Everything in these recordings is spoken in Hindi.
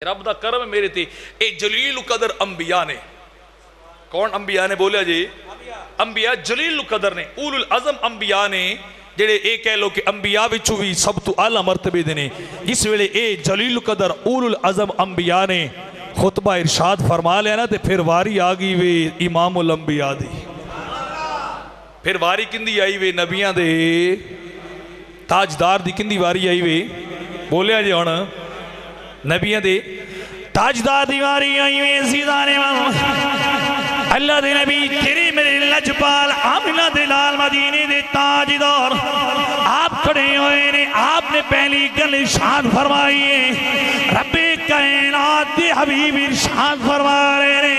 रब दा करम मेरे ते ए जलील कदर अंबिया ने। कौन अंबिया ने बोलिया जी? अंबिया जलील कदर ने, उलुल अज़म अंबिया ने, जेड़े ए कह लो कि अंबिया विचों भी सब तो आला मर्तबे दे ने। इस वेले ए जलील कदर उलुल अज़म अंबिया ने खुतबा इरशाद फरमा लिया ना, तो फिर वारी आ गई वे इमामुल अंबिया दी। फिर वारी किंदी आई वे नबियां दे ताजदार दी। किंदी वारी आई वे? बोलिया जी हुण नबियां दे ताजदार दी वारी आई वे। सीधाने अल्लाह दे नबी तेरे मेरे लजपाल आमिना दे लाल मदीने दे ताजदार आप खड़े हुए ने। आपने पहली गल इरशाद फरमाई है, रब्बे कायनात दे हबीब इरशाद फरमा रहे ने,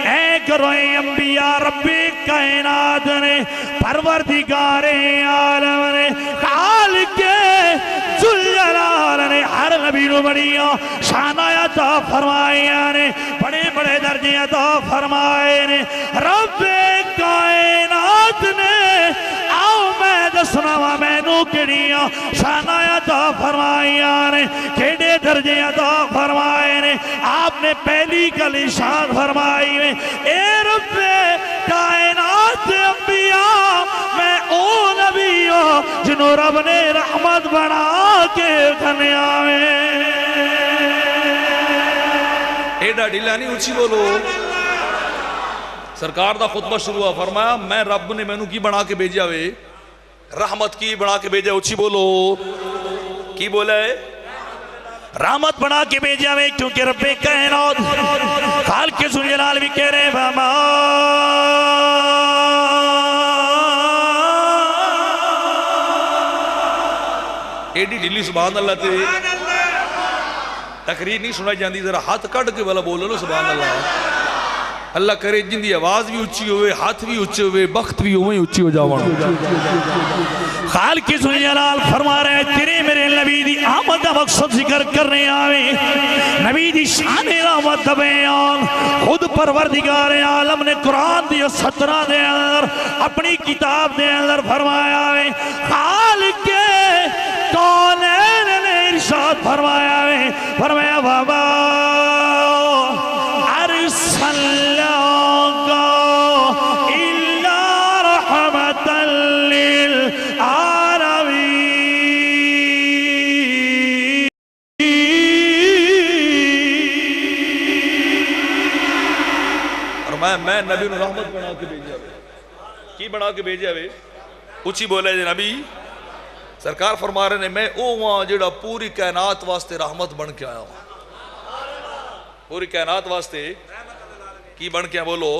ऐ करो अंबिया रब्बे कायनात ने परवरदिगारे आलम ने खालिके जुल्जलाल ने हर नबी नूं बड़िया शाना अता फरमाइया ने, बड़े बड़े दर्जे अता फरमाए ने। रब्बे कायनात ने आओ मैं दसना वा मैनू किहड़ियां शाना अता फरमाइया ने, केड़े दर्जे अता फरमाए ने। आपने पहली गल इरशाद फरमाई है, ए रब्बे कायनात अंबिया मैं ओ नबी हूं जिन्हों रब ने रहमत बना के घनिया में। एडा ढीला नहीं, उची बोलो। सरकार दा खुतबा शुरू हुआ, फरमाया मैं रब ने मैनू की बना के भेजा वे? रहमत की बना के भेजा। उची बोलो। की बोला है? रहमत बना के भेजा वे, क्योंकि रब्बे कायनात खालिके जुल्जलाल भी कह रहे बाबा एडी ढीली सुभान अल्लाह ते तकरीर नहीं सुनाई जाती। जरा हाथ कट के वाला बोलो लो सुभान अल्लाह। अल्लाह करे जिंदी आवाज भी उच्ची होवे, हाथ भी उच्चे होवे, बख्त भी उवें उच्ची हो जावा। खालिके जुल्जलाल फरमा रहे तेरे मेरे नबी दी आमद दा मकसद जिक्र करने आवे, नबी दी शान रहमत बयान खुद परवरदिगार आलम ने कुरान दी 17 दे अंदर अपनी किताब दे अंदर फरमाया है। खालिके कौनैन ने इरशाद फरमाया है, फरमाया बाबा मैं नबी नूं रहमत बना के भेजा वे। की बना के भेजा वे? उची बोले जे नबी। सरकार फरमा रहे ने मैं ओ वहां जेड़ा पूरी कायनात वास्ते रहमत बन के आया हूं। पूरी कायनात वास्ते की बन के? बोलो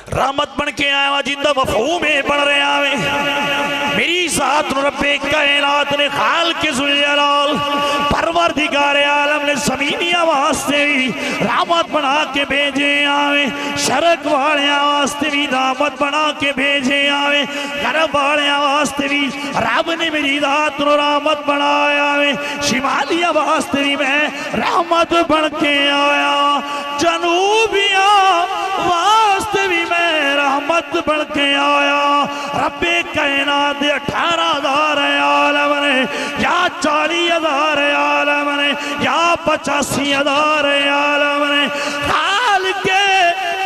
रहमत बन के आया हुआ, जिंदा मफहूम है बन रहा है। मेरी साथ रब्बे कायनात ने खालिके जुल्जलाल परवरदिगार आलम ने ज़मीनिया वास्ते भी रहमत बना के भेजे आवे, शरक वालियां वास्ते भी रहमत बना के भेजे आवे, गरब वालियां वास्ते भी रब ने मेरी रात नु रहमत बनाया है, शिमालिया वास्ते भी मैं रहमत बन के आया, जनूबिया वास्ते भी रहमत बन के आया। रब्बे कायनात दे 18,000 आलम ने या 40,000 आलम ने या 85,000 आलम ने खालिके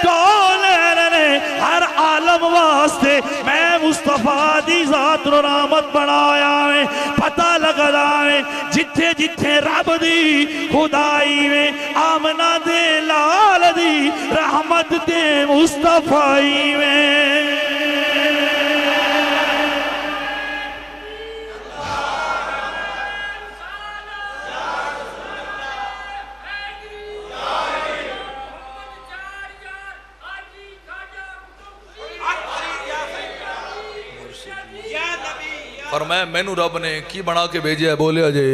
कौनैन ने हर आलम वास्ते मैं मुस्तफा दी जात नु रहमत बनाया है। पता लगदा है जिथे जिथे रब दी खुदाई में आमना दे लाल दी रहमत दे मुस्तफाई में। फरमाया मैनू रब ने की बना के भेजा? बोलिया जे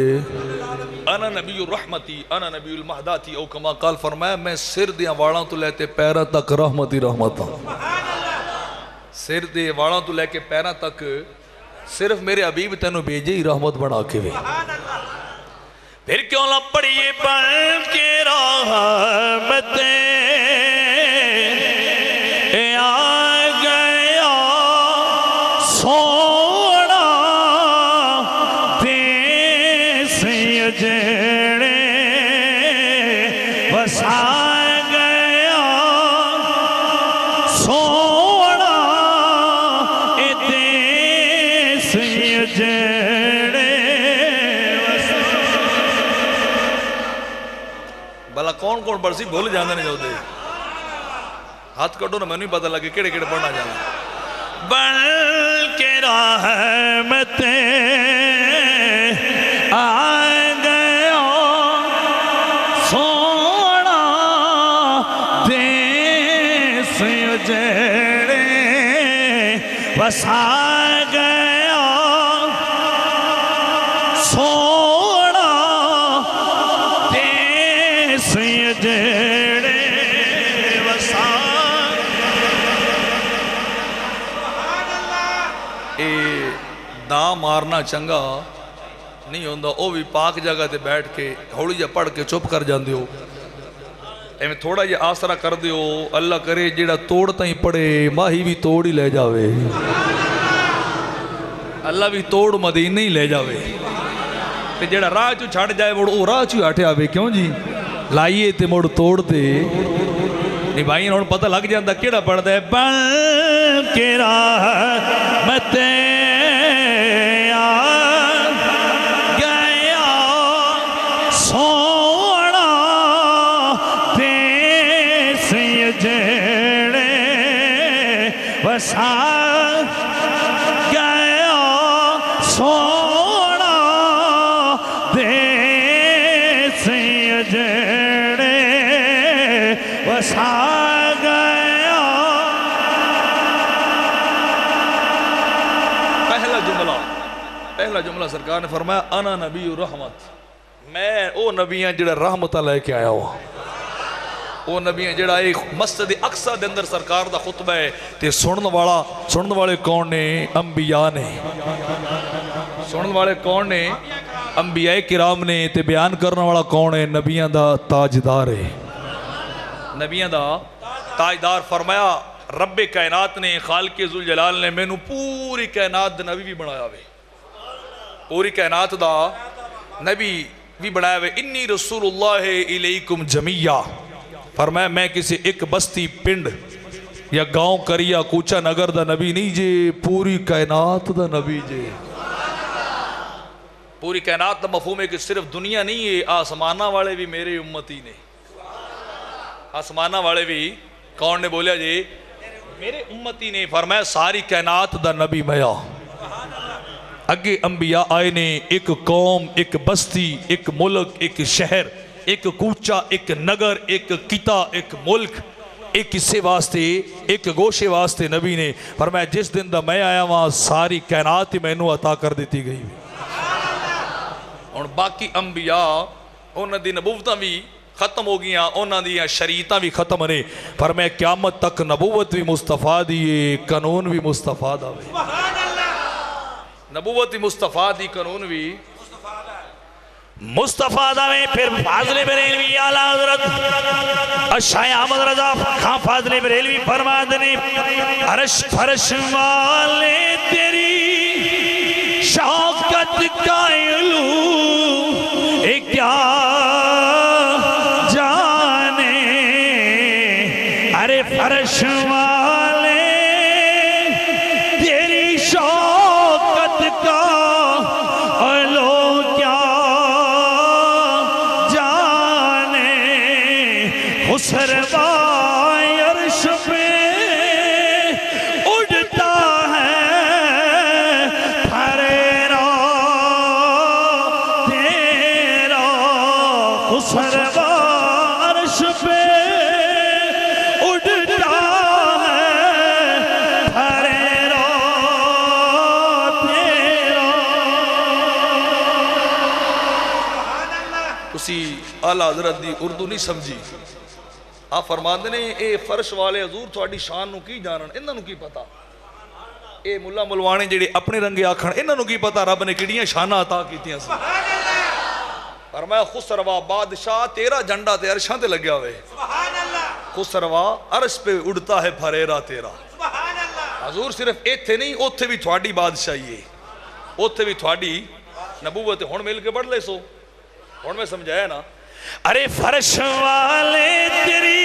अना नबीउर रहमती अना नबीउल महदाती ओ कमा काल। फरमाया मैं सिर दे वालों तो लेते पैरों तक रहमत ही रहमत हूं। सिर दे वालों तो लेके पैरों तक सिर्फ मेरे हबीब तेनू भेजे ही रहमत बना के वे। फिर क्यों ना पढ़िए बन के रहमते जेड़े वसा गया सोना ए देश उजड़े भला कौन कौन पढ़ सी भूल जाते नहीं जाते हाथ कटो ना मैनू ही पता लगे केड़े केड़े पढ़ना जाना बन के रहमते आ गया सोना देश उजड़े वसा गया सोना देश उजड़े वसा दा मारना चंगा नहीं होंदा वो भी पाक जगह ते बैठ के हौली जा पढ़ के चुप कर जाते हो एवं थोड़ा जिहा आसरा कर दियो अल्लाह करे जेड़ा तोड़ ताई पड़े माही भी तोड़ ही ले जावे अल्लाह भी तोड़ मदीने ही ले जावे ते जेड़ा राह चू छड़ जाए मुड़ वो राह चू हट आवे क्यों जी लाइए ते मुड़ तोड़ते नहीं भाई हुण पता लग जाता केड़ा पढ़दा है बन के रहमते वसा गया सोना देश उजड़े वसा गया पहला जुमला सरकार ने फरमाया अना नबी रहमत मैं ओ नबियां जेड़ा रहमत लेके आया हुआ वो नबियां जेड़ा एक मस्जिद अक्सा दे अंदर सरकार दा खुतबा है ते सुनने वाले कौन ने अंबिया ने सुनने वाले कौन ने अंबिया किराम ने ते बयान करने वाला कौन है नबियां दा ताजदार है नबियां दा ताजदार फरमाया रब्बे कायनात ने खालिक जुल जलाल ने मैनू पूरी कायनात दा नबी भी बनाया वे पूरी कायनात दा नबी भी बनाया वे इन्नी रसूलुल्लाह इलैकुम जमिया फरमाया मैं किसी एक बस्ती पिंड या गांव करिया कूचा नगर दा नबी नहीं जे पूरी कायनात दा नबी जे पूरी कायनात का मफहूम है कि सिर्फ दुनिया नहीं है आसमाना वाले भी मेरे उम्मती ने आसमाना वाले भी कौन ने बोलिया जी मेरे उम्मती ने फरमाया सारी कायनात दा नबी मया अगे अंबिया आए ने एक कौम एक बस्ती एक मुल्क एक शहर एक कूचा एक नगर एक किता एक मुल्क एक किस्से वास्ते एक गोशे वास्ते नबी ने फरमाया जिस दिन दा मैं आया वहां सारी कायनात ही मैनू अता कर दी गई हुण बाकी अंबिया उन्हां दी नबूवतां भी खत्म हो गई उन्हां दी शरीयतां भी खत्म ने फरमाया क़यामत तक नबूवत भी मुस्तफा दी कानून भी मुस्तफा दा नबूवत भी मुस्तफा दी कानून भी मुस्तफा दावे फिर फाज़िल बरेलवी आला हज़रत अशाय अहमद रज़ा खां फाज़िल बरेलवी फरमाते ने अर्श फर्श वाले तेरी शौकत का इल्लू ए क्या जाने अरे फर्श वाले तेरी शौकत का अर्श पे उड़ता है फरेरा तेरा खुसरवा अर्श पे उड़ता है फरेरा तेरा तुसी आला हज़रत दी उर्दू नहीं समझी आ फरमाते ने ये फर्श वाले हजूर थोड़ी शान नू की जानन इन्हां नू की पता ये मुला मुलवाने जेडे अपने रंगे आखण इन्हां नू की पता रब ने किहड़ियां शानां अता कीतियां सी फरमाया खुसरवा बादशाह तेरा झंडा ते अरशां ते लग्या होवे सुभान अल्लाह खुसरवा अर्श पे उड़ता है फरेरा तेरा सुभान अल्लाह हजूर सिर्फ इत्थे नहीं उत्थे भी थोड़ी बादशाही है उत्थे भी थोड़ी नबूवत हुण मिल के पढ़ ले सो हुण मैं समझाया ना अरे फर्श वाले तेरी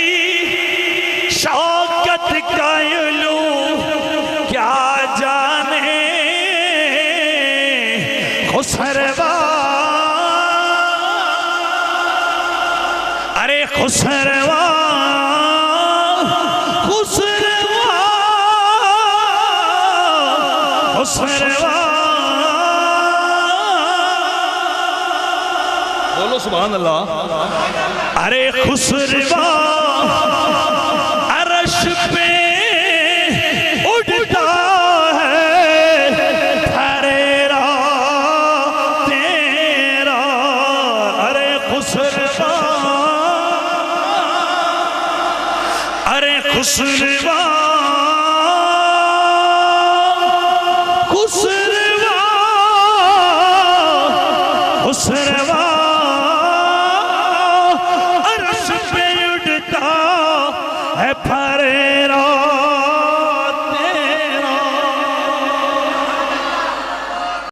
शौकत का यूलू क्या जाने खुसरवा, अरे खुसरवा खुसरवा खुसरवा। बोलो सुभान अल्लाह। अरे खुसरवा अरश पे उड़ता है तेरा तेरा। अरे खुसरवा, अरे खुसरवा खुसरवा खुसरवा है